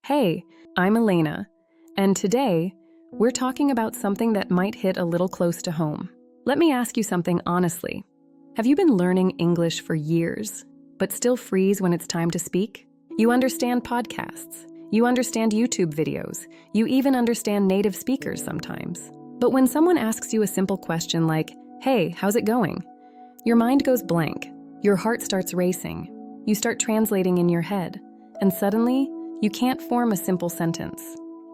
Hey, I'm Elena, and today we're talking about something that might hit a little close to home. Let me ask you something honestly. Have you been learning English for years, but still freeze when it's time to speak? You understand podcasts, you understand YouTube videos, you even understand native speakers sometimes. But when someone asks you a simple question like, "Hey, how's it going?" your mind goes blank, your heart starts racing, you start translating in your head, and suddenly, you can't form a simple sentence.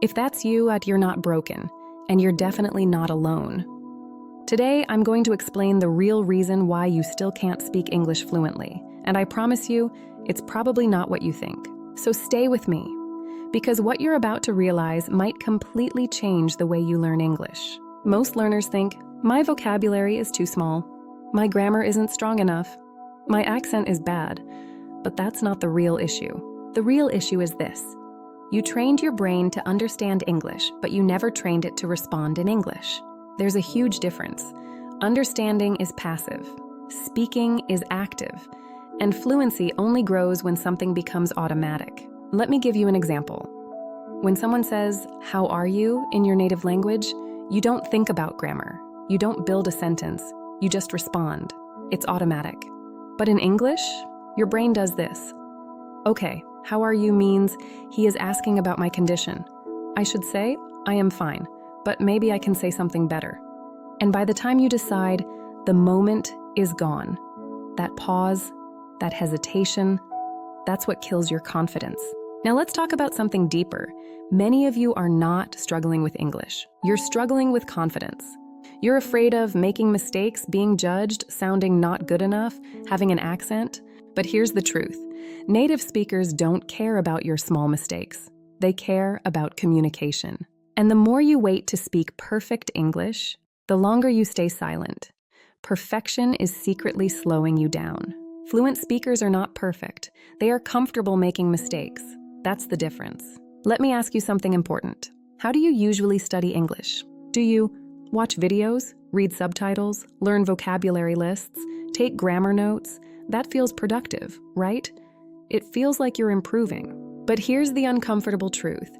If that's you, you're not broken, and you're definitely not alone. Today, I'm going to explain the real reason why you still can't speak English fluently, and I promise you, it's probably not what you think. So stay with me, because what you're about to realize might completely change the way you learn English. Most learners think, my vocabulary is too small, my grammar isn't strong enough, my accent is bad, but that's not the real issue. The real issue is this. You trained your brain to understand English, but you never trained it to respond in English. There's a huge difference. Understanding is passive. Speaking is active. And fluency only grows when something becomes automatic. Let me give you an example. When someone says, "How are you?" in your native language, you don't think about grammar. You don't build a sentence. You just respond. It's automatic. But in English, your brain does this. Okay, how are you means he is asking about my condition. I should say, I am fine, but maybe I can say something better. And by the time you decide, the moment is gone. That pause, that hesitation, that's what kills your confidence. Now let's talk about something deeper. Many of you are not struggling with English. You're struggling with confidence. You're afraid of making mistakes, being judged, sounding not good enough, having an accent. But here's the truth. Native speakers don't care about your small mistakes. They care about communication. And the more you wait to speak perfect English, the longer you stay silent. Perfection is secretly slowing you down. Fluent speakers are not perfect. They are comfortable making mistakes. That's the difference. Let me ask you something important. How do you usually study English? Do you watch videos, read subtitles, learn vocabulary lists, take grammar notes? That feels productive, right? It feels like you're improving. But here's the uncomfortable truth.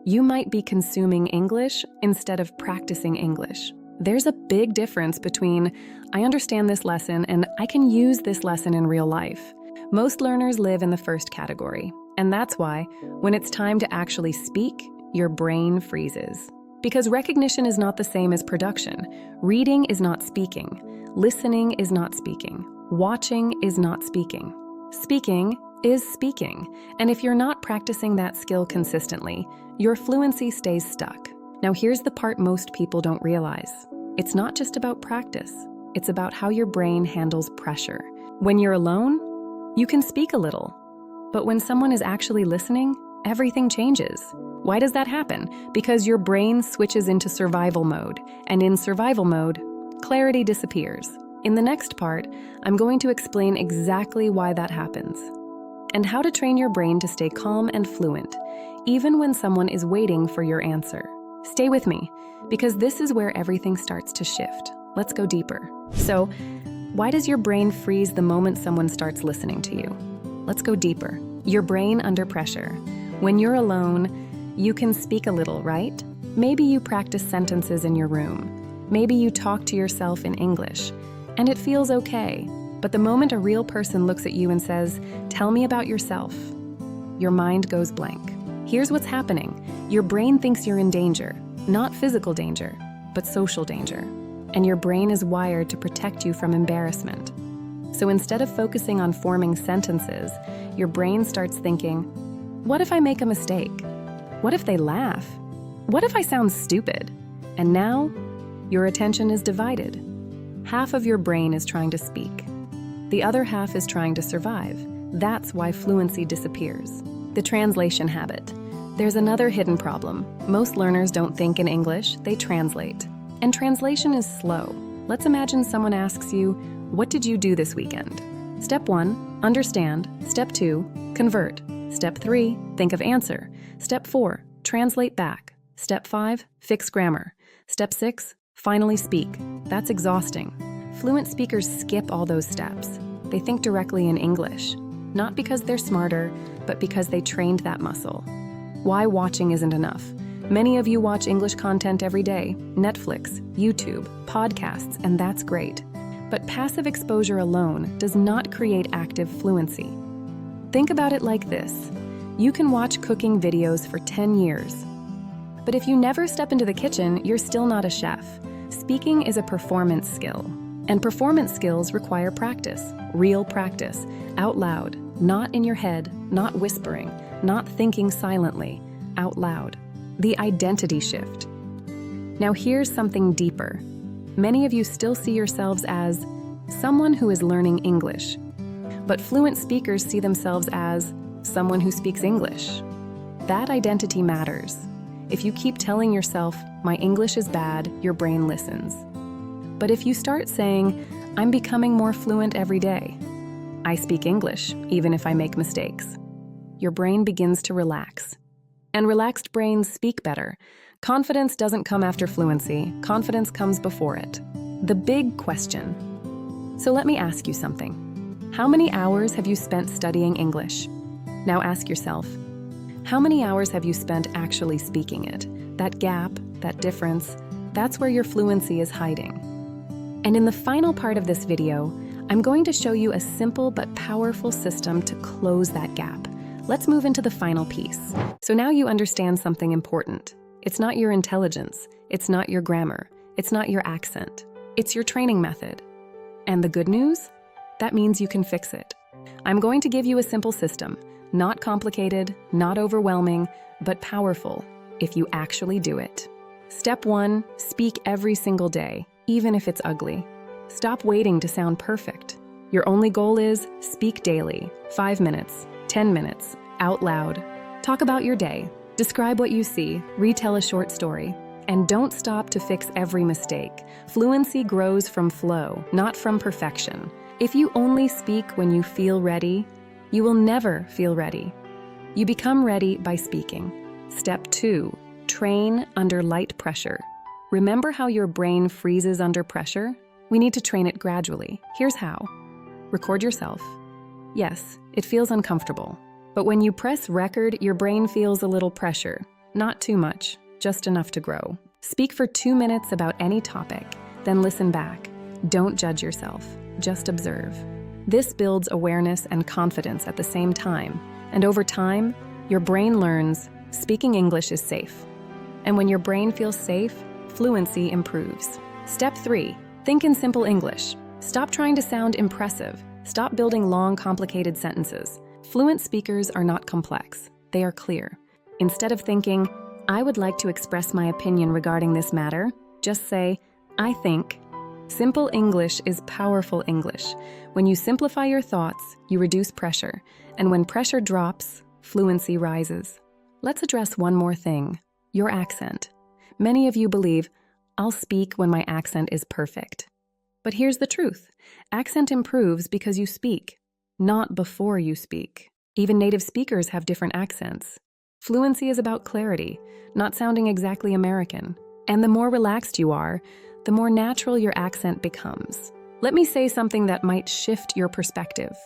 You might be consuming English instead of practicing English. There's a big difference between, I understand this lesson and I can use this lesson in real life. Most learners live in the first category. And that's why, when it's time to actually speak, your brain freezes. Because recognition is not the same as production. Reading is not speaking. Listening is not speaking. Watching is not speaking. Speaking is speaking. And if you're not practicing that skill consistently, your fluency stays stuck. Now here's the part most people don't realize. It's not just about practice. It's about how your brain handles pressure. When you're alone, you can speak a little. But when someone is actually listening, everything changes. Why does that happen? Because your brain switches into survival mode. And in survival mode, clarity disappears. In the next part, I'm going to explain exactly why that happens and how to train your brain to stay calm and fluent, even when someone is waiting for your answer. Stay with me, because this is where everything starts to shift. Let's go deeper. So, why does your brain freeze the moment someone starts listening to you? Let's go deeper. Your brain under pressure. When you're alone, you can speak a little, right? Maybe you practice sentences in your room. Maybe you talk to yourself in English. And it feels okay. But the moment a real person looks at you and says, "Tell me about yourself," your mind goes blank. Here's what's happening. Your brain thinks you're in danger, not physical danger, but social danger. And your brain is wired to protect you from embarrassment. So instead of focusing on forming sentences, your brain starts thinking, what if I make a mistake? What if they laugh? What if I sound stupid? And now, your attention is divided. Half of your brain is trying to speak. The other half is trying to survive. That's why fluency disappears. The translation habit. There's another hidden problem. Most learners don't think in English, they translate. And translation is slow. Let's imagine someone asks you, "What did you do this weekend?" Step 1, understand. Step 2, convert. Step 3, think of answer. Step 4, translate back. Step 5, fix grammar. Step 6, finally speak. That's exhausting. Fluent speakers skip all those steps. They think directly in English, not because they're smarter, but because they trained that muscle. Why watching isn't enough. Many of you watch English content every day, Netflix, YouTube, podcasts, and that's great. But passive exposure alone does not create active fluency. Think about it like this. You can watch cooking videos for 10 years. But if you never step into the kitchen, you're still not a chef. Speaking is a performance skill. And performance skills require practice, real practice, out loud, not in your head, not whispering, not thinking silently, out loud. The identity shift. Now here's something deeper. Many of you still see yourselves as someone who is learning English, but fluent speakers see themselves as someone who speaks English. That identity matters. If you keep telling yourself, "My English is bad," your brain listens. But if you start saying, "I'm becoming more fluent every day. I speak English, even if I make mistakes," your brain begins to relax. And relaxed brains speak better. Confidence doesn't come after fluency. Confidence comes before it. The big question. So let me ask you something. How many hours have you spent studying English? Now ask yourself, how many hours have you spent actually speaking it? That gap, that difference, that's where your fluency is hiding. And in the final part of this video, I'm going to show you a simple but powerful system to close that gap. Let's move into the final piece. So now you understand something important. It's not your intelligence. It's not your grammar. It's not your accent. It's your training method. And the good news? That means you can fix it. I'm going to give you a simple system, not complicated, not overwhelming, but powerful if you actually do it. Step 1, speak every single day, even if it's ugly. Stop waiting to sound perfect. Your only goal is speak daily, 5 minutes, 10 minutes, out loud. Talk about your day. Describe what you see. Retell a short story. And don't stop to fix every mistake. Fluency grows from flow, not from perfection. If you only speak when you feel ready, you will never feel ready. You become ready by speaking. Step 2, train under light pressure. Remember how your brain freezes under pressure? We need to train it gradually. Here's how. Record yourself. Yes, it feels uncomfortable. But when you press record, your brain feels a little pressure. Not too much, just enough to grow. Speak for 2 minutes about any topic, then listen back. Don't judge yourself, just observe. This builds awareness and confidence at the same time. And over time, your brain learns speaking English is safe. And when your brain feels safe, fluency improves. Step 3, think in simple English. Stop trying to sound impressive. Stop building long, complicated sentences. Fluent speakers are not complex. They are clear. Instead of thinking, "I would like to express my opinion regarding this matter," just say, "I think." Simple English is powerful English. When you simplify your thoughts, you reduce pressure. And when pressure drops, fluency rises. Let's address one more thing, your accent. Many of you believe, "I'll speak when my accent is perfect." But here's the truth. Accent improves because you speak, not before you speak. Even native speakers have different accents. Fluency is about clarity, not sounding exactly American. And the more relaxed you are, the more natural your accent becomes. Let me say something that might shift your perspective.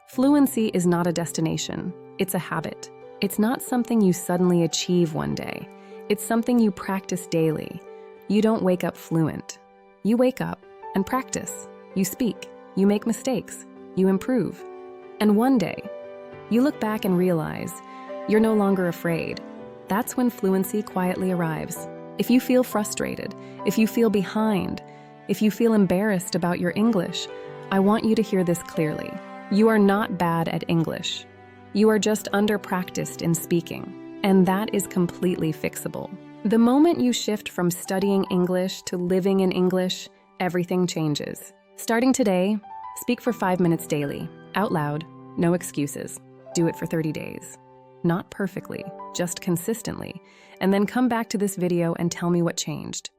Fluency is not a destination. It's a habit. It's not something you suddenly achieve one day. It's something you practice daily. You don't wake up fluent. You wake up and practice. You speak. You make mistakes. You improve. And one day, you look back and realize you're no longer afraid. That's when fluency quietly arrives. If you feel frustrated, if you feel behind, if you feel embarrassed about your English, I want you to hear this clearly. You are not bad at English. You are just under-practiced in speaking, and that is completely fixable. The moment you shift from studying English to living in English, everything changes. Starting today, speak for 5 minutes daily, out loud, no excuses. Do it for 30 days. Not perfectly, just consistently, and then come back to this video and tell me what changed,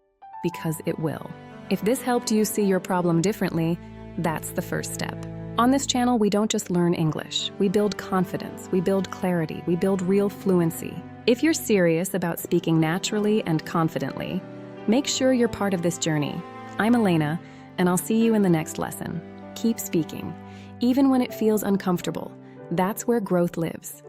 because it will. If this helped you see your problem differently, that's the first step. On this channel, we don't just learn English. We build confidence, we build clarity, we build real fluency. If you're serious about speaking naturally and confidently, make sure you're part of this journey. I'm Elena, and I'll see you in the next lesson. Keep speaking, even when it feels uncomfortable. That's where growth lives.